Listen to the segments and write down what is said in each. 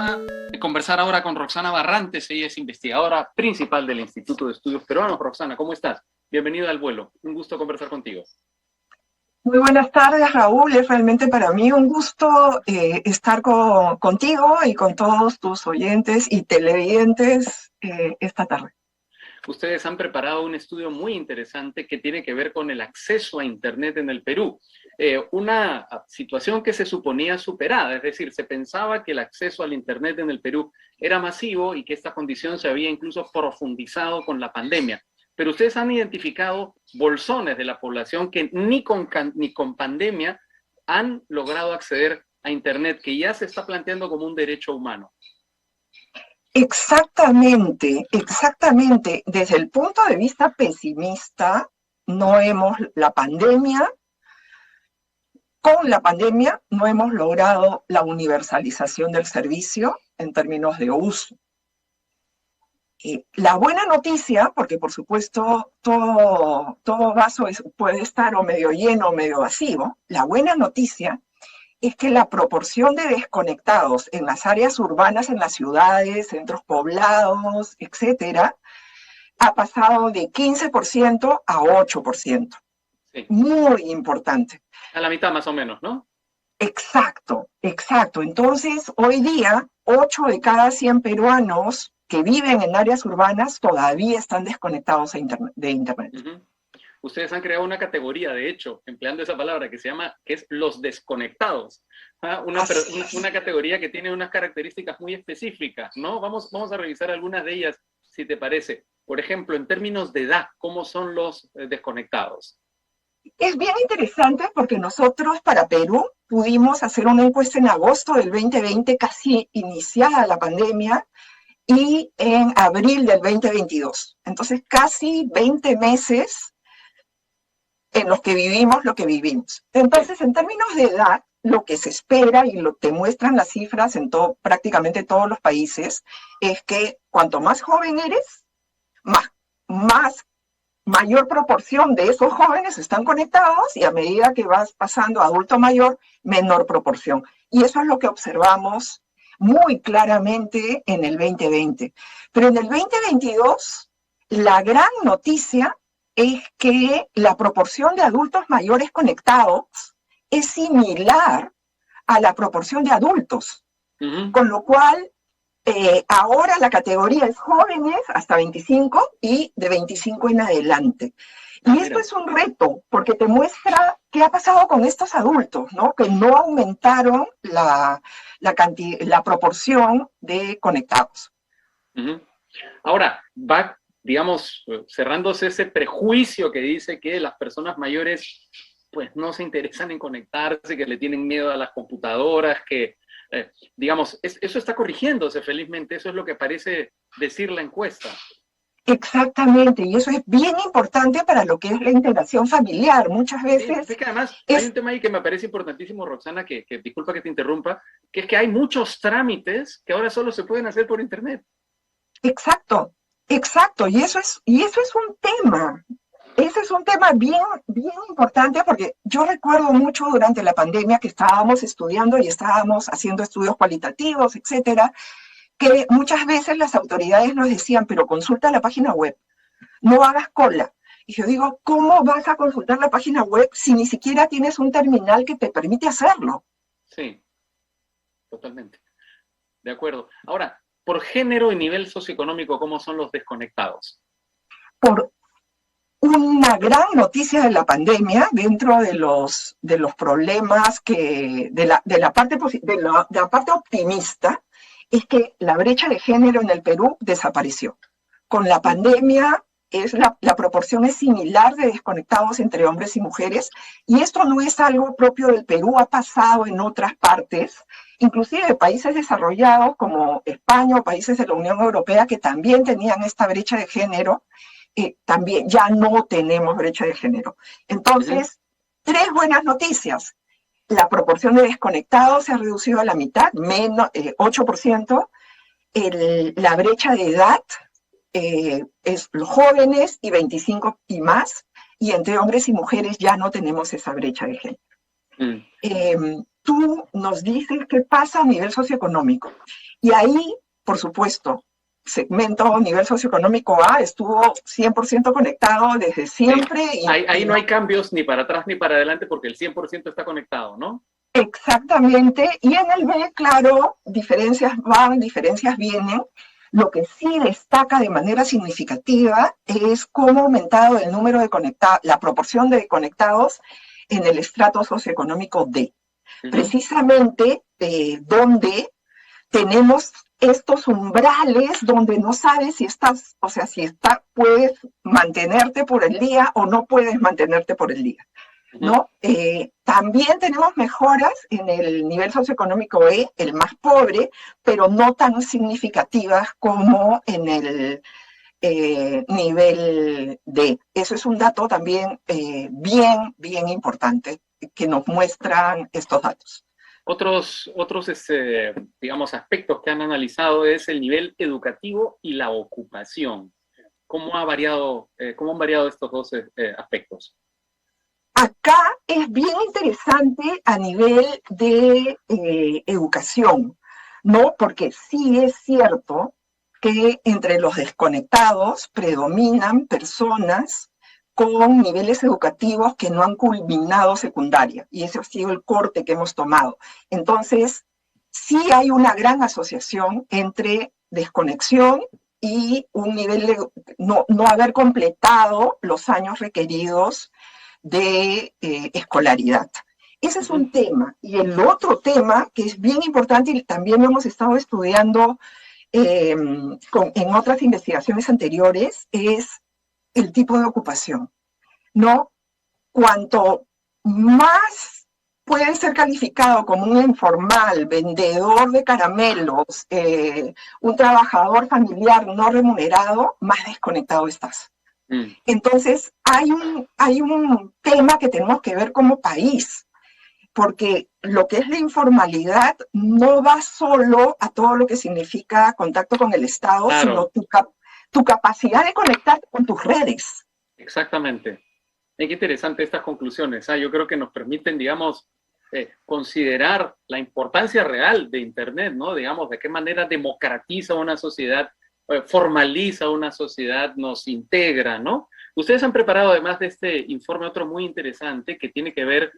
a conversar ahora con Roxana Barrantes. Ella es investigadora principal del Instituto de Estudios Peruanos. Roxana, ¿cómo estás? Bienvenida al vuelo. Un gusto conversar contigo. Muy buenas tardes, Raúl. Es realmente para mí un gusto estar contigo y con todos tus oyentes y televidentes esta tarde. Ustedes han preparado un estudio muy interesante que tiene que ver con el acceso a Internet en el Perú. Una situación que se suponía superada, es decir, se pensaba que el acceso al Internet en el Perú era masivo y que esta condición se había incluso profundizado con la pandemia. Pero ustedes han identificado bolsones de la población que ni con pandemia han logrado acceder a Internet, que ya se está planteando como un derecho humano. Exactamente. Desde el punto de vista pesimista, con la pandemia no hemos logrado la universalización del servicio en términos de uso. La buena noticia, porque por supuesto todo vaso puede estar o medio lleno o medio vacío, la buena noticia es que la proporción de desconectados en las áreas urbanas, en las ciudades, centros poblados, etcétera, ha pasado de 15% a 8%. Sí. Muy importante. A la mitad más o menos, ¿no? Exacto. Entonces, hoy día, 8 de cada 100 peruanos que viven en áreas urbanas todavía están desconectados de Internet. Uh-huh. Ustedes han creado una categoría, de hecho, empleando esa palabra, que es los desconectados. Una categoría que tiene unas características muy específicas, ¿no? Vamos a revisar algunas de ellas, si te parece. Por ejemplo, en términos de edad, ¿cómo son los desconectados? Es bien interesante porque nosotros para Perú pudimos hacer una encuesta en agosto del 2020, casi iniciada la pandemia, y en abril del 2022. Entonces, casi 20 meses en los que vivimos lo que vivimos. Entonces, en términos de edad, lo que se espera y lo que muestran las cifras en prácticamente todos los países es que cuanto más joven eres, mayor proporción de esos jóvenes están conectados, y a medida que vas pasando a adulto mayor, menor proporción. Y eso es lo que observamos muy claramente en el 2020. Pero en el 2022, la gran noticia es que la proporción de adultos mayores conectados es similar a la proporción de adultos. Uh-huh. Con lo cual, ahora la categoría es jóvenes hasta 25 y de 25 en adelante. Y esto es un reto, porque te muestra qué ha pasado con estos adultos, ¿no? Que no aumentaron la proporción de conectados. Uh-huh. Ahora, va, digamos, cerrándose ese prejuicio que dice que las personas mayores pues no se interesan en conectarse, que le tienen miedo a las computadoras, que digamos, eso está corrigiéndose felizmente, eso es lo que parece decir la encuesta. Exactamente, y eso es bien importante para lo que es la integración familiar. Muchas veces... Sí, es que además hay un tema ahí que me parece importantísimo, Roxana, que disculpa que te interrumpa, que es que hay muchos trámites que ahora solo se pueden hacer por internet. Exacto, y eso es un tema. Ese es un tema bien importante, porque yo recuerdo mucho durante la pandemia que estábamos estudiando y estábamos haciendo estudios cualitativos, etcétera, que muchas veces las autoridades nos decían, pero consulta la página web, no hagas cola. Y yo digo, ¿cómo vas a consultar la página web si ni siquiera tienes un terminal que te permite hacerlo? Sí, totalmente. De acuerdo. Ahora, por género y nivel socioeconómico, ¿cómo son los desconectados? Por una gran noticia de la pandemia, dentro de los problemas de la parte optimista, es que la brecha de género en el Perú desapareció. Con la pandemia la proporción es similar de desconectados entre hombres y mujeres, y esto no es algo propio del Perú, ha pasado en otras partes, inclusive de países desarrollados como España o países de la Unión Europea que también tenían esta brecha de género. También ya no tenemos brecha de género. Entonces, tres buenas noticias. La proporción de desconectados se ha reducido a la mitad, menos 8%. La brecha de edad es los jóvenes y 25 y más, y entre hombres y mujeres ya no tenemos esa brecha de género. tú nos dices qué pasa a nivel socioeconómico. Y ahí, por supuesto, segmento nivel socioeconómico A estuvo 100% conectado desde siempre. Sí. Ahí no hay cambios ni para atrás ni para adelante porque el 100% está conectado, ¿no? Exactamente. Y en el B, claro, diferencias van, diferencias vienen. Lo que sí destaca de manera significativa es cómo ha aumentado el número de conectados, la proporción de conectados en el estrato socioeconómico D. Precisamente donde tenemos estos umbrales donde no sabes si estás, o sea, puedes mantenerte por el día o no puedes mantenerte por el día, ¿no? También tenemos mejoras en el nivel socioeconómico E, el más pobre, pero no tan significativas como en el nivel D. Eso es un dato también bien importante que nos muestran estos datos. Otros digamos, aspectos que han analizado es el nivel educativo y la ocupación. ¿Cómo han variado estos dos aspectos? Acá es bien interesante a nivel de educación, ¿no? Porque sí es cierto que entre los desconectados predominan personas con niveles educativos que no han culminado secundaria, y ese ha sido el corte que hemos tomado. Entonces, sí hay una gran asociación entre desconexión y un nivel de no haber completado los años requeridos de escolaridad. Ese es un tema. Y el otro tema, que es bien importante y también lo hemos estado estudiando en otras investigaciones anteriores, es el tipo de ocupación, ¿no? Cuanto más puede ser calificado como un informal, vendedor de caramelos, un trabajador familiar no remunerado, más desconectado estás. Entonces, hay un tema que tenemos que ver como país, porque lo que es la informalidad no va solo a todo lo que significa contacto con el Estado, claro, sino tu capacidad de conectarte con tus redes. Exactamente. Qué interesante estas conclusiones. Yo creo que nos permiten, digamos, considerar la importancia real de Internet, ¿no? Digamos, de qué manera democratiza una sociedad, formaliza una sociedad, nos integra, ¿no? Ustedes han preparado, además de este informe, otro muy interesante que tiene que ver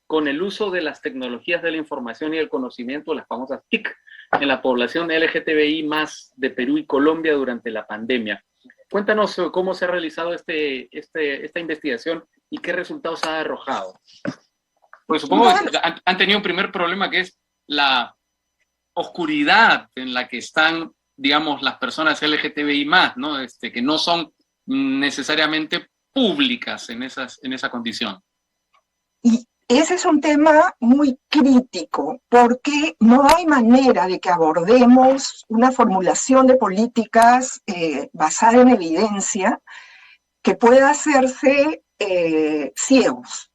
con el uso de las tecnologías de la información y el conocimiento, las famosas TIC, en la población LGTBI más de Perú y Colombia durante la pandemia. Cuéntanos cómo se ha realizado esta investigación y qué resultados ha arrojado. Pues supongo que han tenido un primer problema que es la oscuridad en la que están, digamos, las personas LGTBI más, ¿no? Que no son necesariamente públicas en esa condición. Y ese es un tema muy crítico, porque no hay manera de que abordemos una formulación de políticas basada en evidencia que pueda hacerse ciegos.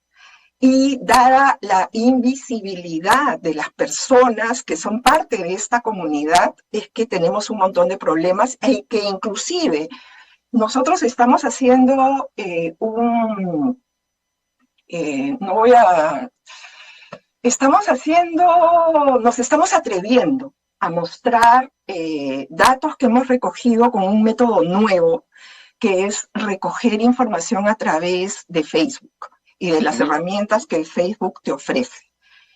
Y dada la invisibilidad de las personas que son parte de esta comunidad, es que tenemos un montón de problemas y que inclusive nosotros estamos haciendo nos estamos atreviendo a mostrar datos que hemos recogido con un método nuevo, que es recoger información a través de Facebook y de las herramientas que Facebook te ofrece.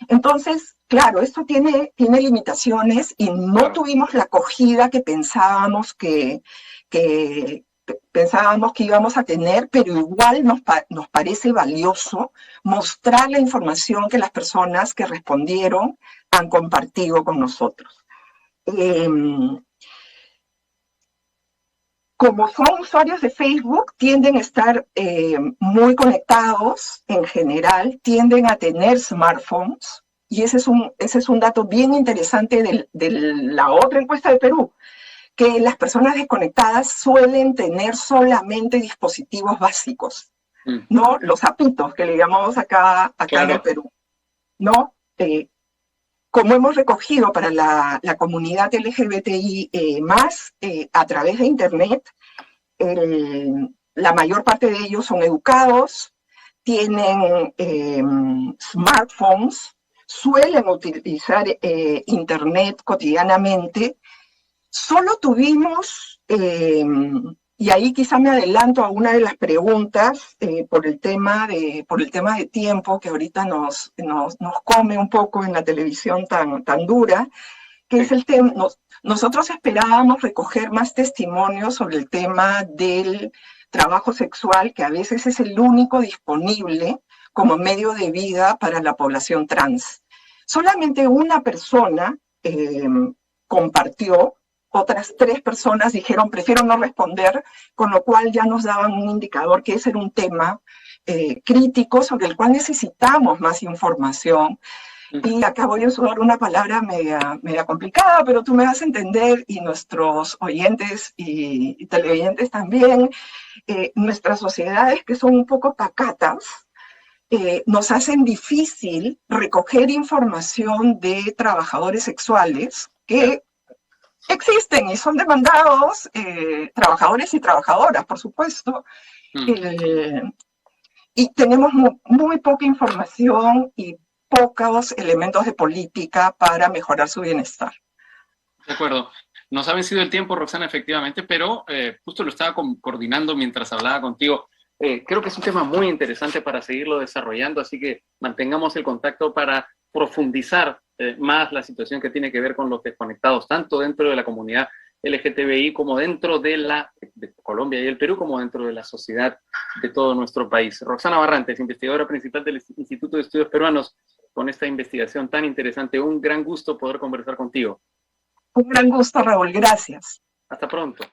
Entonces, claro, esto tiene limitaciones y no tuvimos la acogida que pensábamos que íbamos a tener, pero igual nos parece valioso mostrar la información que las personas que respondieron han compartido con nosotros. Como son usuarios de Facebook, tienden a estar muy conectados en general, tienden a tener smartphones, y ese es un dato bien interesante de la otra encuesta de Perú, que las personas desconectadas suelen tener solamente dispositivos básicos, ¿no? Los apitos, que le llamamos acá claro, en el Perú, ¿no? Como hemos recogido para la comunidad LGBTI a través de Internet, la mayor parte de ellos son educados, tienen smartphones, suelen utilizar Internet cotidianamente. Solo tuvimos, y ahí quizá me adelanto a una de las preguntas por el tema de tiempo que ahorita nos come un poco en la televisión tan dura, que es el tema. Nosotros esperábamos recoger más testimonios sobre el tema del trabajo sexual, que a veces es el único disponible como medio de vida para la población trans. Solamente una persona compartió, otras 3 personas dijeron prefiero no responder, con lo cual ya nos daban un indicador que ese era un tema crítico sobre el cual necesitamos más información. Y acá voy a usar una palabra media complicada, pero tú me vas a entender, y nuestros oyentes y televidentes también. Nuestras sociedades, que son un poco pacatas, nos hacen difícil recoger información de trabajadores sexuales que existen y son demandados, trabajadores y trabajadoras, por supuesto, y tenemos muy poca información y pocos elementos de política para mejorar su bienestar. De acuerdo. Nos ha vencido el tiempo, Roxana, efectivamente, pero justo lo estaba coordinando mientras hablaba contigo. Creo que es un tema muy interesante para seguirlo desarrollando, así que mantengamos el contacto para profundizar más la situación que tiene que ver con los desconectados, tanto dentro de la comunidad LGTBI como dentro de Colombia y el Perú, como dentro de la sociedad de todo nuestro país. Roxana Barrantes, investigadora principal del Instituto de Estudios Peruanos, con esta investigación tan interesante. Un gran gusto poder conversar contigo. Un gran gusto, Raúl. Gracias. Hasta pronto.